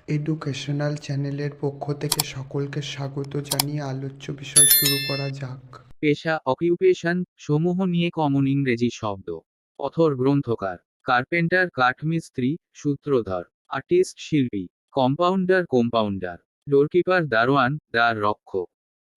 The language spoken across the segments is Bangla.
এডুকেশনাল চ্যানেলের পক্ষ থেকে সকলকে স্বাগত জানিয়ে আলোচ্য বিষয় শুরু করা যাক। পেশা অকিউপেশন সমূহ নিয়ে কমন ইংরেজি শব্দ। অথর গ্রন্থকার, কার্পেন্টার কাঠমিস্ত্রি, সূত্রধর, আর্টিস্ট শিল্পী, কম্পাউন্ডার, ডোরকিপার দারোয়ান দ্বার রক্ষক,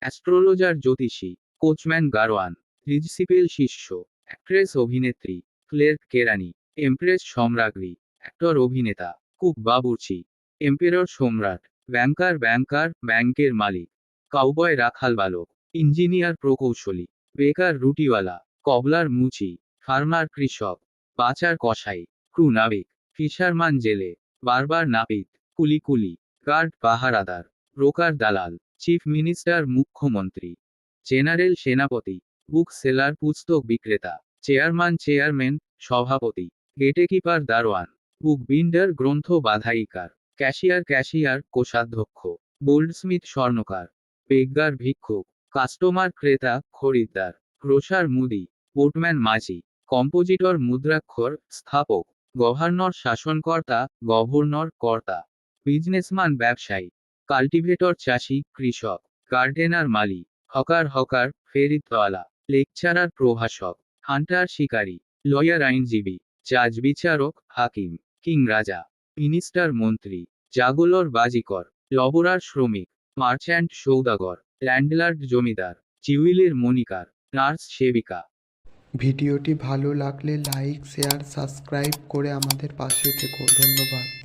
অ্যাস্ট্রোলজার জ্যোতিষী, কোচম্যান গারোয়ান, প্রিন্সিপেল শিষ্য, অ্যাক্ট্রেস অভিনেত্রী, ক্লের্ক কেরানি, এমপ্রেস সম্রাজ্ঞী, অ্যাক্টর অভিনেতা, কুক বাবুর্চি, এম্পেরর সম্রাট, ব্যাংকার ব্যাংকের মালিক, কাউবয় রাখাল বালক, ইঞ্জিনিয়ার প্রকৌশলী, বেকার রুটিওয়ালা, কবলার মুচি, ফার্মার কৃষক, বাচার কসাই, ক্রু নাবিক, ফিশারমান জেলে, বারবার নাপিত, কুলি, গার্ড পাহারাদার, ব্রোকার দালাল, চিফ মিনিস্টার মুখ্যমন্ত্রী, জেনারেল সেনাপতি, বুক সেলার পুস্তক বিক্রেতা, চেয়ারম্যান সভাপতি, গেটেকিপার দারোয়ান, বুক বিন্ডার গ্রন্থ বাধাইকার, ক্যাশিয়ার কোষাধ্যক্ষ, গোল্ডস্মিথ স্বর্ণকার, বেগগার ভিক্ষুক, কাস্টমার ক্রেতা খরিদ্দার, গ্রোসার মুদি, পোর্টম্যান মাঝি, কম্পোজিটর মুদ্রাক্ষর স্থাপক, গভর্নর শাসনকর্তা, গভর্নর কর্তা, বিজনেসম্যান ব্যবসায়ী, কাল্টিভেটর চাষি কৃষক, গার্ডেনার মালি, হকার ফেরিতওয়ালা, লেকচারার প্রভাষক, হান্টার শিকারী, লয়ার আইনজীবী, জাজ বিচারক হাকিম, কিং রাজা, মিনিস্টার মন্ত্রী, জাগোলর বাজিকর, লবরার শ্রমিক, মার্চ্যান্ট সৌদাগর, ল্যান্ডলার্ড জমিদার, জিউইলের মনিকার, নার্স সেবিকা। ভিডিওটি ভালো লাগলে লাইক, শেয়ার, সাবস্ক্রাইব করে আমাদের পাশে থেকো। ধন্যবাদ।